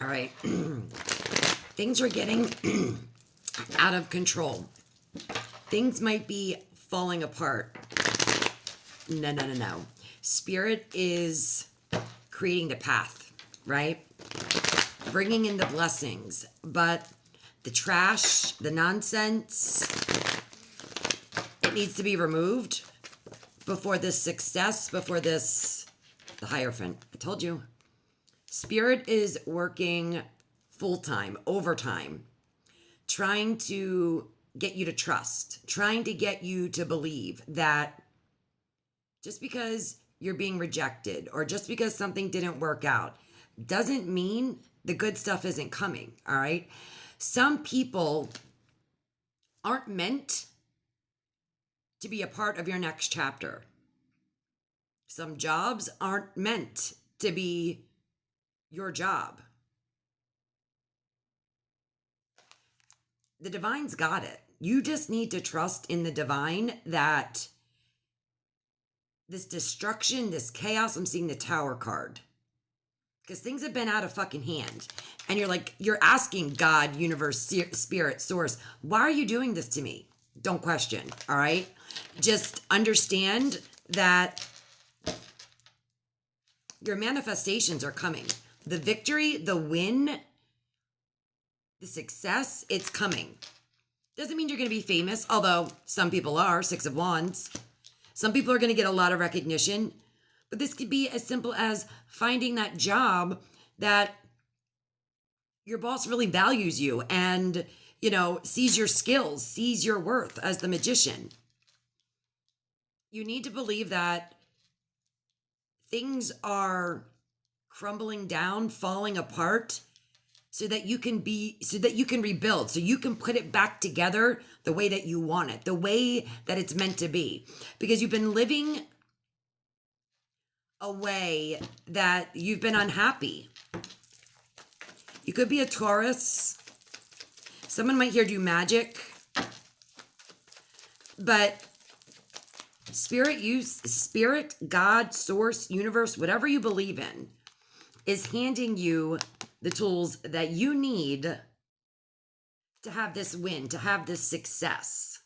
All right. Things are getting out of control. Things might be falling apart. No, no, no, no. Spirit is creating the path, right? Bringing in the blessings, but the trash, the nonsense, it needs to be removed before this success, before this, the Hierophant. I told you. Spirit is working full time, overtime, trying to get you to trust, trying to get you to believe that just because you're being rejected or just because something didn't work out doesn't mean the good stuff isn't coming, all right? Some people aren't meant to be a part of your next chapter. Some jobs aren't meant to be your job. The divine's got it. You just need to trust in the divine that this destruction, this chaos, I'm seeing the Tower card. Because things have been out of fucking hand. And you're like, you're asking God, universe, spirit, source, why are you doing this to me? Don't question, all right? Just understand that your manifestations are coming. The victory, the win, the success, it's coming. Doesn't mean you're going to be famous, although some people are, Six of Wands. Some people are going to get a lot of recognition, but this could be as simple as finding that job that your boss really values you and, sees your skills, sees your worth as the Magician. You need to believe that things are crumbling down, falling apart, so that you can rebuild, so you can put it back together the way that you want it, the way that it's meant to be. Because you've been living a way that you've been unhappy. You could be a Taurus. Someone might hear do magic. But spirit, God, source, universe, whatever you believe in, is handing you the tools that you need to have this win, to have this success.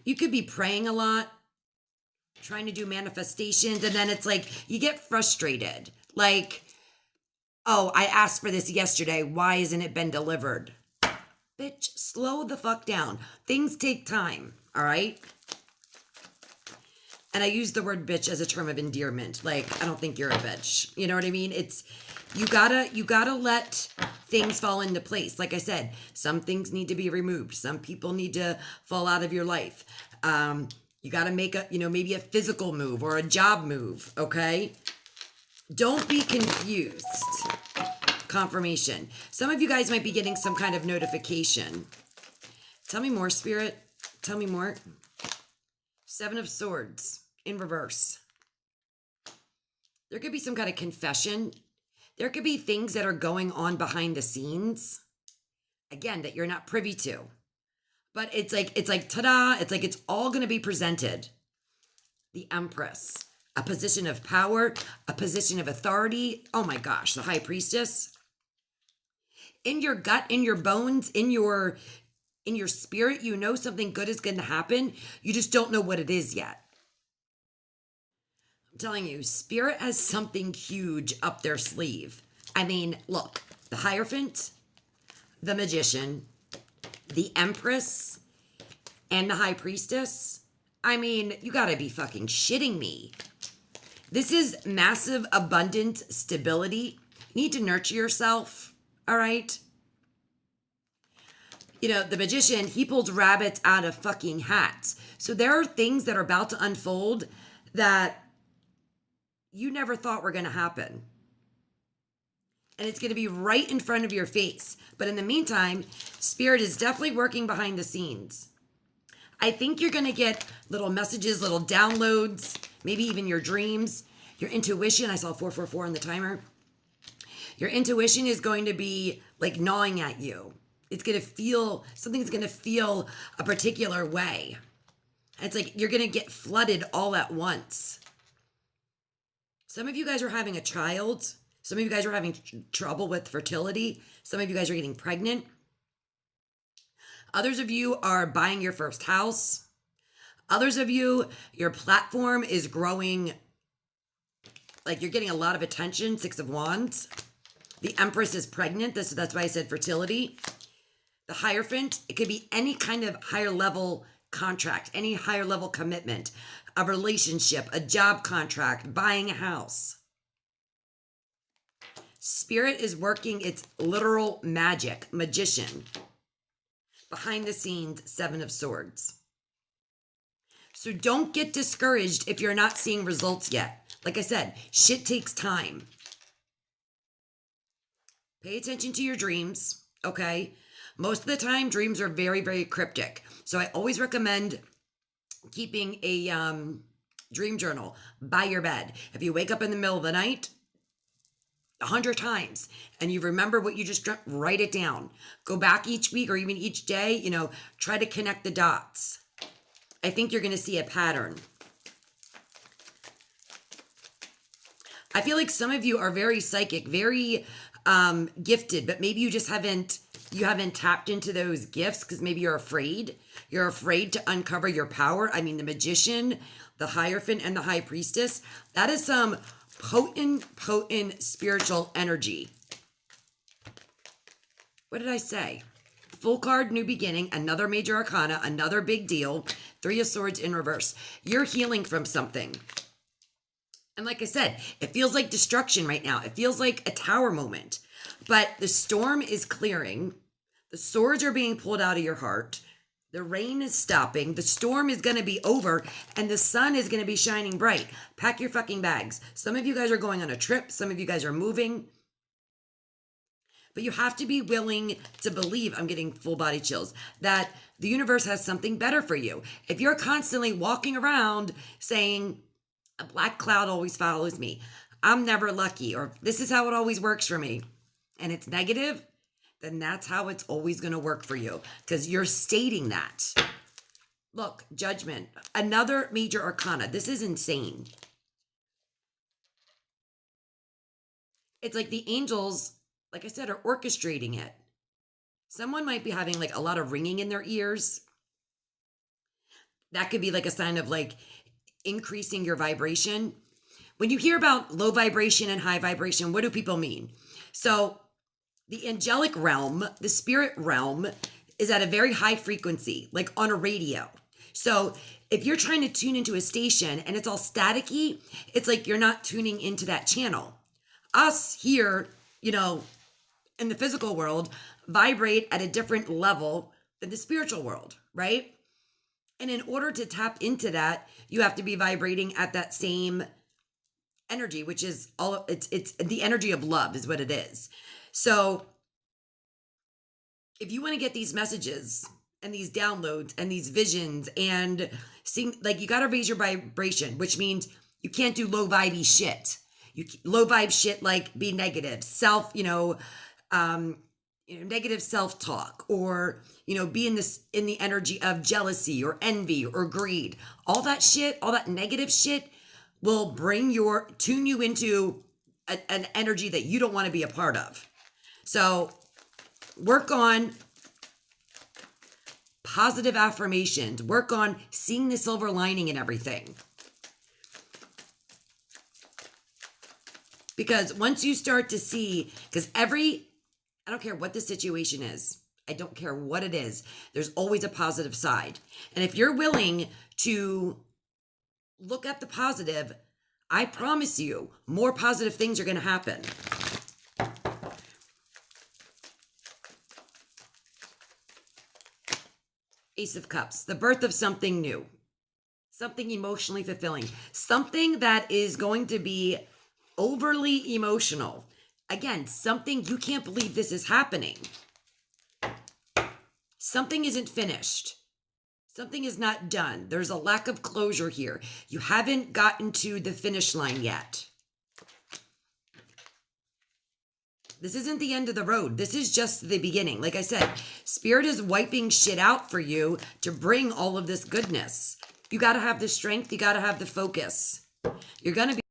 You could be praying a lot, trying to do manifestations, and then it's like you get frustrated. Like, oh, I asked for this yesterday. Why isn't it been delivered? Bitch, slow the fuck down. Things take time, all right? And I use the word bitch as a term of endearment. Like, I don't think you're a bitch. You know what I mean? It's, you gotta let things fall into place. Like I said, some things need to be removed. Some people need to fall out of your life. You gotta make maybe a physical move or a job move, okay? Don't be confused. Confirmation. Some of you guys might be getting some kind of notification. Tell me more, Spirit. Tell me more. Seven of Swords in reverse. There could be some kind of confession. There could be things that are going on behind the scenes, again, that you're not privy to. But it's like ta-da, it's like it's all going to be presented. The Empress, a position of power, a position of authority. Oh my gosh, the High Priestess. In your gut, in your bones, in your spirit, you know something good is going to happen. You just don't know what it is yet. I'm telling you, Spirit has something huge up their sleeve. I mean, look, the Hierophant, the Magician, the Empress, and the High Priestess. I mean, you gotta be fucking shitting me. This is massive, abundant stability. You need to nurture yourself, all right? The Magician, he pulls rabbits out of fucking hats. So there are things that are about to unfold that you never thought were going to happen. And it's going to be right in front of your face. But in the meantime, Spirit is definitely working behind the scenes. I think you're going to get little messages, little downloads, maybe even your dreams, your intuition. I saw 444 on the timer. Your intuition is going to be like gnawing at you. It's going to feel, something's going to feel a particular way. It's like you're going to get flooded all at once. Some of you guys are having a child. Some of you guys are having trouble with fertility. Some of you guys are getting pregnant. Others of you are buying your first house. Others of you, your platform is growing, like you're getting a lot of attention. Six of Wands. The Empress is pregnant. That's why I said fertility. The Hierophant, it could be any kind of higher level contract, any higher level commitment, a relationship, a job contract, buying a house. Spirit is working its literal magic, magician. Behind the scenes, Seven of Swords. So don't get discouraged if you're not seeing results yet. Like I said, shit takes time. Pay attention to your dreams, okay? Most of the time, dreams are very, very cryptic. So I always recommend keeping a dream journal by your bed. If you wake up in the middle of the night, 100 times, and you remember what you just dreamt, write it down. Go back each week or even each day, try to connect the dots. I think you're going to see a pattern. I feel like some of you are very psychic, very gifted, but maybe you just haven't tapped into those gifts because maybe you're afraid. You're afraid to uncover your power. I mean, the Magician, the Hierophant, and the High Priestess, that is some potent spiritual energy. What did I say? Full card, new beginning, another major arcana, another big deal, Three of Swords in reverse. You're healing from something. And like I said, it feels like destruction right now. It feels like a tower moment. But the storm is clearing. The swords are being pulled out of your heart. The rain is stopping. The storm is going to be over. And the sun is going to be shining bright. Pack your fucking bags. Some of you guys are going on a trip. Some of you guys are moving. But you have to be willing to believe, I'm getting full body chills, that the universe has something better for you. If you're constantly walking around saying, a black cloud always follows me, I'm never lucky, or this is how it always works for me, and it's negative, then that's how it's always going to work for you, because you're stating that. Look, Judgment, another major arcana. This is insane. It's like the angels, like I said, are orchestrating it. Someone might be having like a lot of ringing in their ears. That could be like a sign of like increasing your vibration. When you hear about low vibration and high vibration, what do people mean? So the angelic realm, the spirit realm, is at a very high frequency, like on a radio. So if you're trying to tune into a station and it's all staticky, it's like you're not tuning into that channel. Us here, in the physical world, vibrate at a different level than the spiritual world, right? And in order to tap into that, you have to be vibrating at that same energy, which is it's the energy of love is what it is. So if you want to get these messages and these downloads and these visions and seeing, like, you got to raise your vibration, which means you can't do low vibey shit. Low vibe shit, like be negative, negative self-talk, or be in the energy of jealousy or envy or greed. All that shit, all that negative shit will tune you into an energy that you don't want to be a part of. So work on positive affirmations, work on seeing the silver lining in everything. Because once you start to see, I don't care what the situation is, I don't care what it is, there's always a positive side. And if you're willing to look at the positive, I promise you, more positive things are going to happen. Ace of Cups, the birth of something new, something emotionally fulfilling, something that is going to be overly emotional. Again, something you can't believe this is happening. Something isn't finished. Something is not done. There's a lack of closure here. You haven't gotten to the finish line yet. This isn't the end of the road. This is just the beginning. Like I said, Spirit is wiping shit out for you to bring all of this goodness. You got to have the strength. You got to have the focus. You're going to be